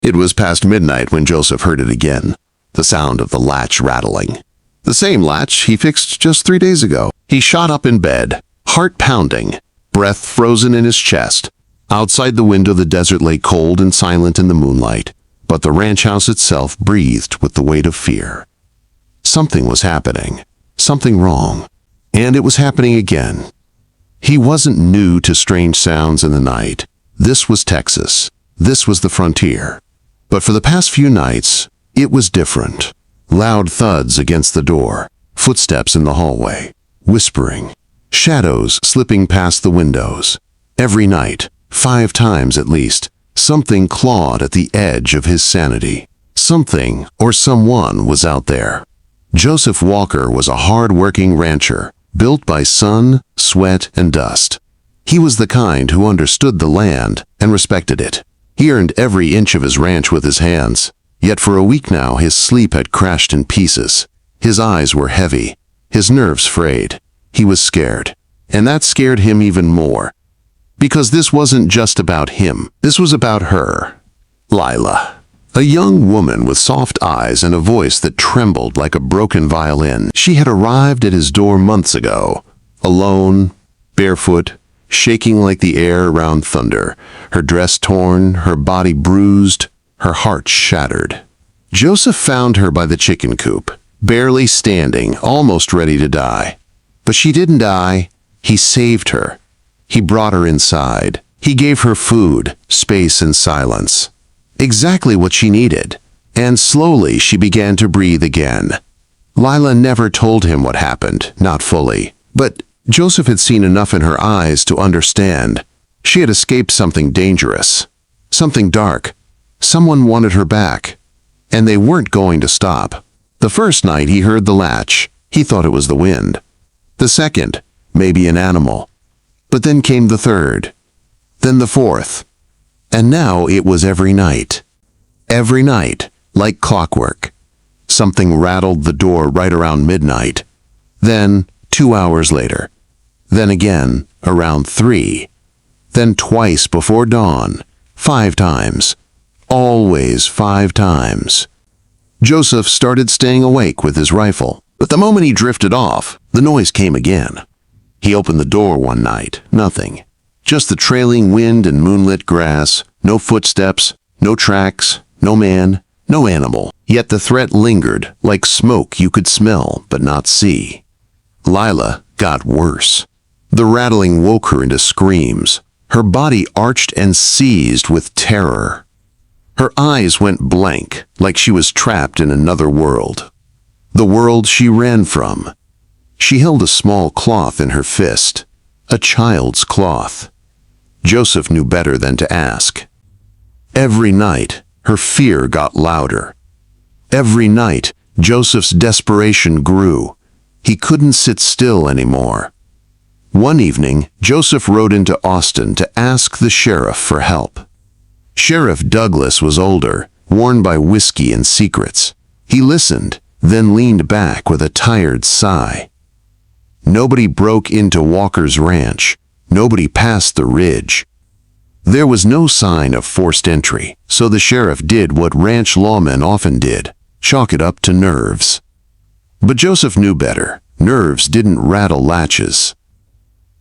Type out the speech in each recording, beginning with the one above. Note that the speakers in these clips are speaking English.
It was past midnight when Joseph heard it again, the sound of the latch rattling. The same latch he fixed just 3 days ago. He shot up in bed, heart pounding, breath frozen in his chest. Outside the window the desert lay cold and silent in the moonlight, but the ranch house itself breathed with the weight of fear. Something was happening, something wrong, and it was happening again. He wasn't new to strange sounds in the night. This was Texas. This was the frontier. But for the past few nights, it was different. Loud thuds against the door, footsteps in the hallway, whispering, shadows slipping past the windows. Every night, 5 times at least, something clawed at the edge of his sanity. Something or someone was out there. Joseph Walker was a hard-working rancher, built by sun, sweat, and dust. He was the kind who understood the land and respected it. He earned every inch of his ranch with his hands. Yet for a week now his sleep had crashed in pieces. His eyes were heavy, his nerves frayed. He was scared, and that scared him even more. Because this wasn't just about him, this was about her. Lila. A young woman with soft eyes and a voice that trembled like a broken violin. She had arrived at his door months ago, alone, barefoot, shaking like the air around thunder, her dress torn, her body bruised, her heart shattered. Joseph found her by the chicken coop, barely standing, almost ready to die. But she didn't die. He saved her. He brought her inside. He gave her food, space, and silence. Exactly what she needed. And slowly she began to breathe again. Lila never told him what happened, not fully. But Joseph had seen enough in her eyes to understand. She had escaped something dangerous, something dark. Someone wanted her back, and they weren't going to stop. The first night he heard the latch, he thought it was the wind. The second, maybe an animal. But then came the third, then the fourth. And now it was every night. Every night, like clockwork. Something rattled the door right around midnight. Then, 2 hours later. Then again, around 3. Then twice before dawn, 5 times. Always 5 times. Joseph started staying awake with his rifle, but the moment he drifted off, the noise came again. He opened the door one night, nothing. Just the trailing wind and moonlit grass, no footsteps, no tracks, no man, no animal. Yet the threat lingered, like smoke you could smell but not see. Lila got worse. The rattling woke her into screams. Her body arched and seized with terror. Her eyes went blank, like she was trapped in another world. The world she ran from. She held a small cloth in her fist, a child's cloth. Joseph knew better than to ask. Every night, her fear got louder. Every night, Joseph's desperation grew. He couldn't sit still anymore. One evening, Joseph rode into Austin to ask the sheriff for help. Sheriff Douglas was older, worn by whiskey and secrets. He listened, then leaned back with a tired sigh. Nobody broke into Walker's ranch. Nobody passed the ridge. There was no sign of forced entry, so the sheriff did what ranch lawmen often did, chalk it up to nerves. But Joseph knew better. Nerves didn't rattle latches.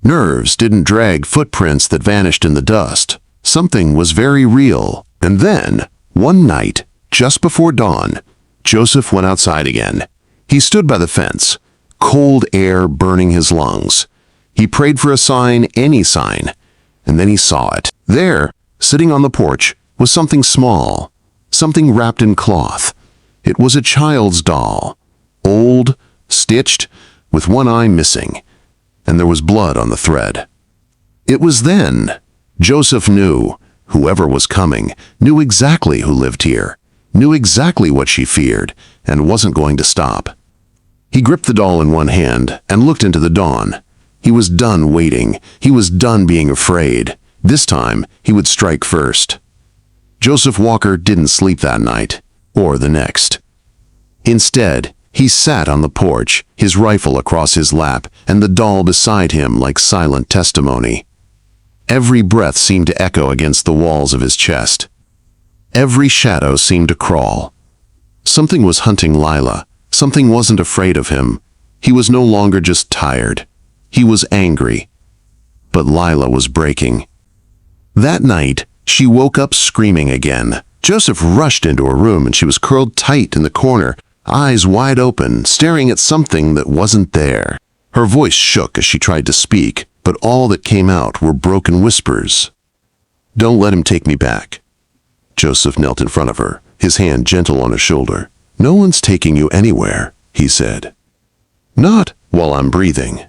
Nerves didn't drag footprints that vanished in the dust. Something was very real. And then, one night, just before dawn, Joseph went outside again. He stood by the fence, cold air burning his lungs. He prayed for a sign, any sign, and then he saw it. There, sitting on the porch, was something small, something wrapped in cloth. It was a child's doll, old, stitched, with one eye missing, and there was blood on the thread. It was then Joseph knew, whoever was coming, knew exactly who lived here, knew exactly what she feared, and wasn't going to stop. He gripped the doll in one hand and looked into the dawn. He was done waiting. He was done being afraid. This time, he would strike first. Joseph Walker didn't sleep that night, or the next. Instead, he sat on the porch, his rifle across his lap, and the doll beside him like silent testimony. Every breath seemed to echo against the walls of his chest. Every shadow seemed to crawl. Something was hunting Lila. Something wasn't afraid of him. He was no longer just tired. He was angry. But Lila was breaking. That night, she woke up screaming again. Joseph rushed into her room and she was curled tight in the corner, eyes wide open, staring at something that wasn't there. Her voice shook as she tried to speak, but all that came out were broken whispers. "Don't let him take me back." Joseph knelt in front of her, his hand gentle on her shoulder. "No one's taking you anywhere," he said. "Not while I'm breathing."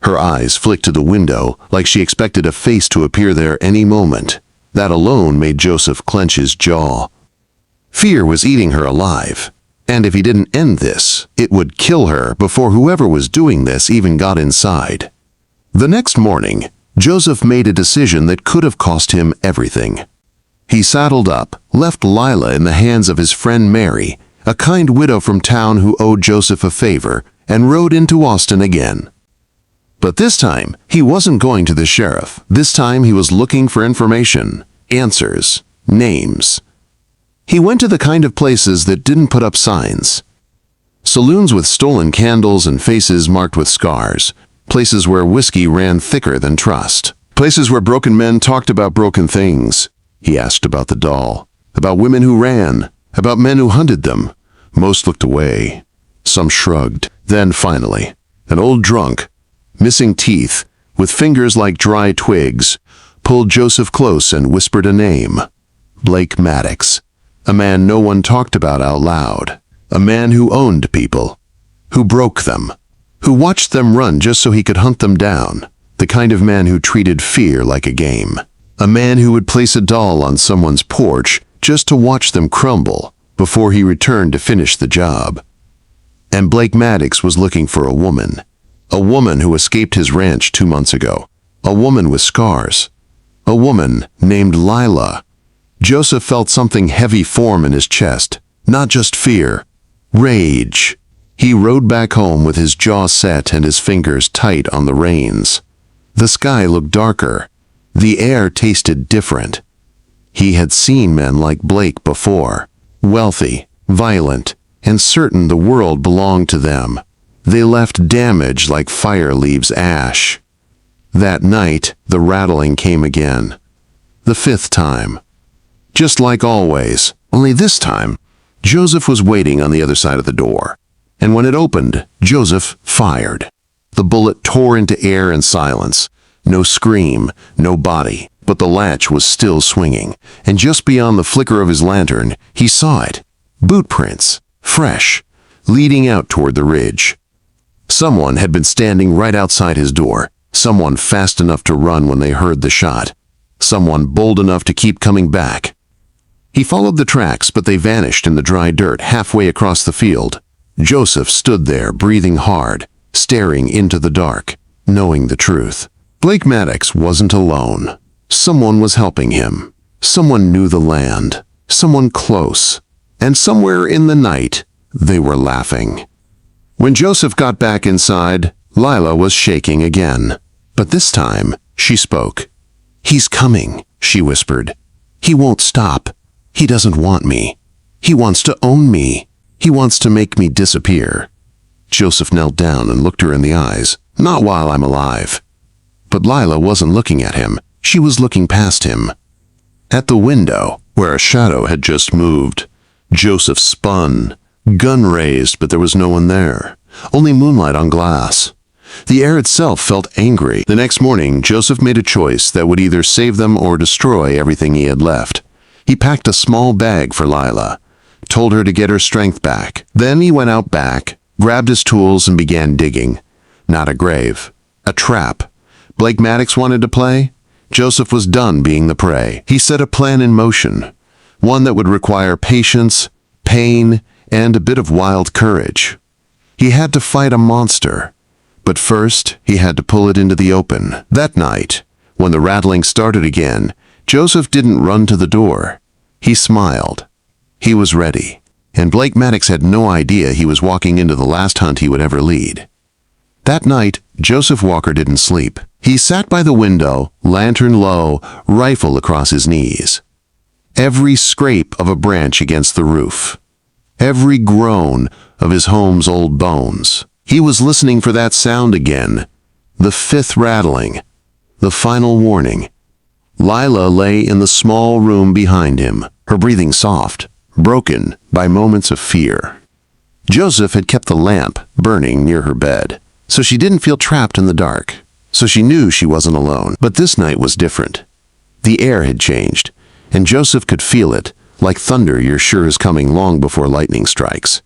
Her eyes flicked to the window like she expected a face to appear there any moment. That alone made Joseph clench his jaw. Fear was eating her alive, and if he didn't end this, it would kill her before whoever was doing this even got inside. The next morning, Joseph made a decision that could have cost him everything. He saddled up, left Lila in the hands of his friend Mary, a kind widow from town who owed Joseph a favor, and rode into Austin again. But this time, he wasn't going to the sheriff. This time he was looking for information, answers, names. He went to the kind of places that didn't put up signs. Saloons with stolen candles and faces marked with scars. Places where whiskey ran thicker than trust. Places where broken men talked about broken things. He asked about the doll, about women who ran, about men who hunted them. Most looked away. Some shrugged. Then finally, an old drunk, missing teeth, with fingers like dry twigs, pulled Joseph close and whispered a name. Blake Maddox. A man no one talked about out loud. A man who owned people. Who broke them. Who watched them run just so he could hunt them down. The kind of man who treated fear like a game. A man who would place a doll on someone's porch just to watch them crumble before he returned to finish the job. And Blake Maddox was looking for a woman. A woman who escaped his ranch 2 months ago. A woman with scars. A woman named Lila. Joseph felt something heavy form in his chest. Not just fear. Rage. He rode back home with his jaw set and his fingers tight on the reins. The sky looked darker. The air tasted different. He had seen men like Blake before. Wealthy, violent, and certain the world belonged to them. They left damage like fire leaves ash. That night, the rattling came again. The 5th time. Just like always, only this time, Joseph was waiting on the other side of the door. And when it opened, Joseph fired. The bullet tore into air and silence. No scream, no body, but the latch was still swinging. And just beyond the flicker of his lantern, he saw it. Boot prints, fresh, leading out toward the ridge. Someone had been standing right outside his door. Someone fast enough to run when they heard the shot. Someone bold enough to keep coming back. He followed the tracks, but they vanished in the dry dirt halfway across the field. Joseph stood there, breathing hard, staring into the dark, knowing the truth. Blake Maddox wasn't alone. Someone was helping him. Someone knew the land. Someone close. And somewhere in the night, they were laughing. When Joseph got back inside, Lila was shaking again. But this time, she spoke. "He's coming," she whispered. "He won't stop. He doesn't want me. He wants to own me. He wants to make me disappear." Joseph knelt down and looked her in the eyes. "Not while I'm alive." But Lila wasn't looking at him. She was looking past him. At the window, where a shadow had just moved, Joseph spun, gun raised, but there was no one there. Only moonlight on glass. The air itself felt angry. The next morning, Joseph made a choice that would either save them or destroy everything he had left. He packed a small bag for Lila, told her to get her strength back. Then he went out back, grabbed his tools and began digging. Not a grave, a trap. Blake Maddox wanted to play. Joseph was done being the prey. He set a plan in motion, one that would require patience, pain, and a bit of wild courage. He had to fight a monster, but first he had to pull it into the open. That night, when the rattling started again, Joseph didn't run to the door. He smiled. He was ready, and Blake Maddox had no idea he was walking into the last hunt he would ever lead. That night, Joseph Walker didn't sleep. He sat by the window, lantern low, rifle across his knees. every scrape of a branch against the roof, every groan of his home's old bones. He was listening for that sound again, the fifth rattling, the final warning. Lila lay in the small room behind him, her breathing soft, broken by moments of fear. Joseph had kept the lamp burning near her bed, so she didn't feel trapped in the dark, so she knew she wasn't alone. But this night was different. The air had changed, and Joseph could feel it, like thunder you're sure is coming long before lightning strikes.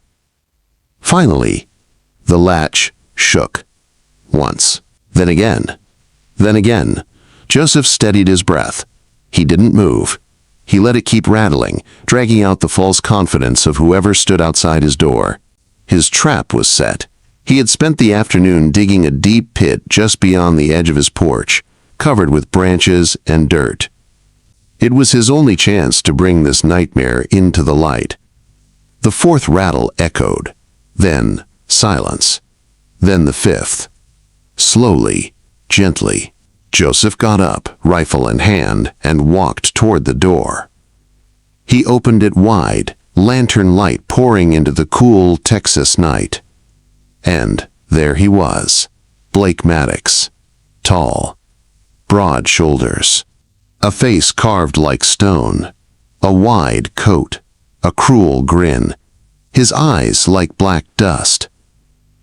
Finally, the latch shook. Once, then again, then again. Joseph steadied his breath. He didn't move. He let it keep rattling, dragging out the false confidence of whoever stood outside his door. His trap was set. He had spent the afternoon digging a deep pit just beyond the edge of his porch, covered with branches and dirt. It was his only chance to bring this nightmare into the light. The fourth rattle echoed, then silence, then the fifth. Slowly, gently, Joseph got up, rifle in hand, and walked toward the door. He opened it wide, lantern light pouring into the cool Texas night. And there he was, Blake Maddox, tall, broad shoulders, a face carved like stone, a wide coat, a cruel grin, his eyes like black dust.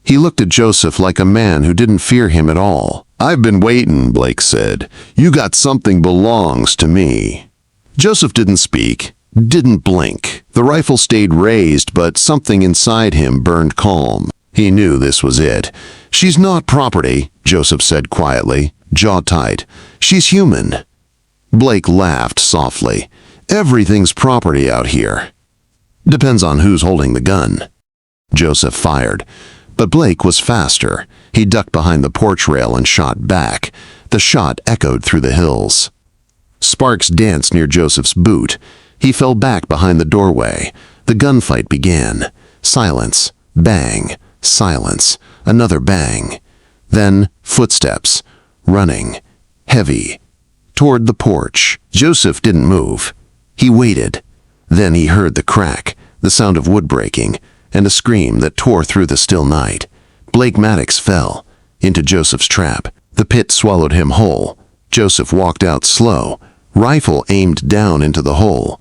He looked at Joseph like a man who didn't fear him at all. "I've been waiting," Blake said. "You got something belongs to me." Joseph didn't speak, didn't blink. The rifle stayed raised, but something inside him burned calm. He knew this was it. "She's not property," Joseph said quietly, jaw tight. "She's human." Blake laughed softly. "Everything's property out here." "Depends on who's holding the gun." Joseph fired. But Blake was faster. He ducked behind the porch rail and shot back. The shot echoed through the hills. Sparks danced near Joseph's boot. He fell back behind the doorway. The gunfight began. Silence. Bang. Silence. Another bang. Then footsteps. Running. Heavy. Toward the porch. Joseph didn't move. He waited. Then he heard the crack, the sound of wood breaking, and a scream that tore through the still night. Blake Maddox fell into Joseph's trap. The pit swallowed him whole. Joseph walked out slow, rifle aimed down into the hole.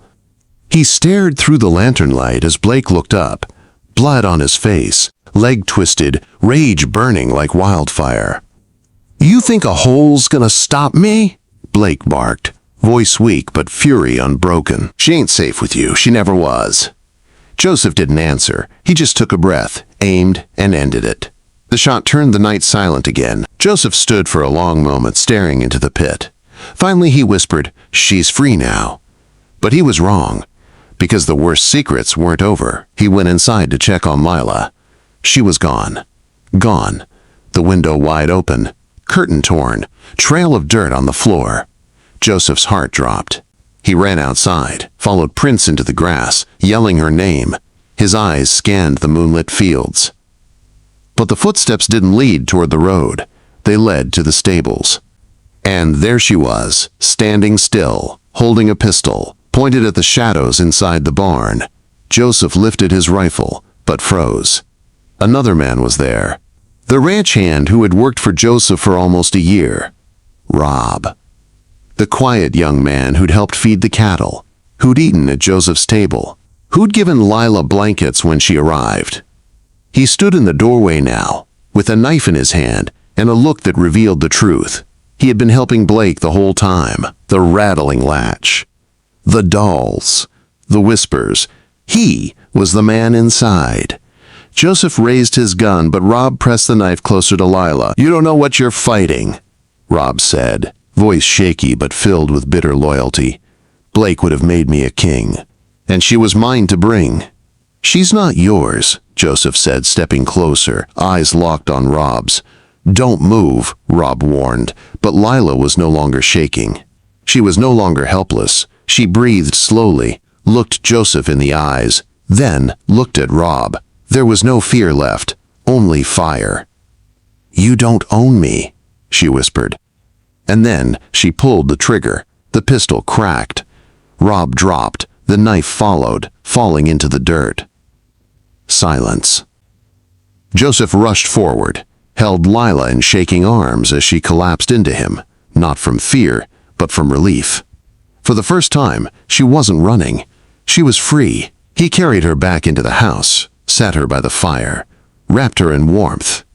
He stared through the lantern light as Blake looked up, blood on his face, leg twisted, rage burning like wildfire. "You think a hole's gonna stop me?" Blake barked, voice weak but fury unbroken. "She ain't safe with you. She never was." Joseph didn't answer. He just took a breath, aimed, and ended it. The shot turned the night silent again. Joseph stood for a long moment staring into the pit. Finally he whispered, "She's free now." But he was wrong, because the worst secrets weren't over. He went inside to check on Lila. She was gone. Gone. The window wide open, curtain torn, trail of dirt on the floor. Joseph's heart dropped. He ran outside, followed Prince into the grass, yelling her name. His eyes scanned the moonlit fields. But the footsteps didn't lead toward the road. They led to the stables. And there she was, standing still, holding a pistol, pointed at the shadows inside the barn. Joseph lifted his rifle, but froze. Another man was there. The ranch hand who had worked for Joseph for almost a year. Rob. The quiet young man who'd helped feed the cattle, who'd eaten at Joseph's table, who'd given Lila blankets when she arrived. He stood in the doorway now, with a knife in his hand and a look that revealed the truth. He had been helping Blake the whole time. The rattling latch, the dolls, the whispers. He was the man inside. Joseph raised his gun, but Rob pressed the knife closer to Lila. "You don't know what you're fighting," Rob said, voice shaky but filled with bitter loyalty. "Blake would have made me a king, and she was mine to bring." "She's not yours," Joseph said, stepping closer, eyes locked on Rob's. "Don't move," Rob warned, but Lila was no longer shaking. She was no longer helpless. She breathed slowly, looked Joseph in the eyes, then looked at Rob. There was no fear left, only fire. "You don't own me," she whispered. And then she pulled the trigger. The pistol cracked. Rob dropped. The knife followed, falling into the dirt. Silence. Joseph rushed forward, held Lila in shaking arms as she collapsed into him, not from fear, but from relief. For the first time, she wasn't running. She was free. He carried her back into the house, sat her by the fire, wrapped her in warmth.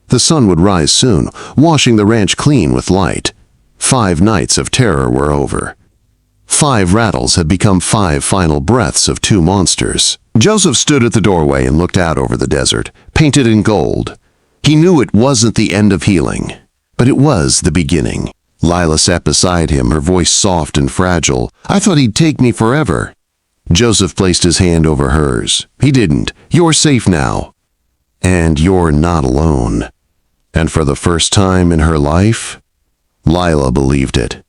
The sun would rise soon, washing the ranch clean with light. 5 nights of terror were over. 5 rattles had become 5 final breaths of 2 monsters. Joseph stood at the doorway and looked out over the desert, painted in gold. He knew it wasn't the end of healing, but it was the beginning. Lila sat beside him, her voice soft and fragile. "I thought he'd take me forever." Joseph placed his hand over hers. "He didn't. You're safe now. And you're not alone." And for the first time in her life, Lila believed it.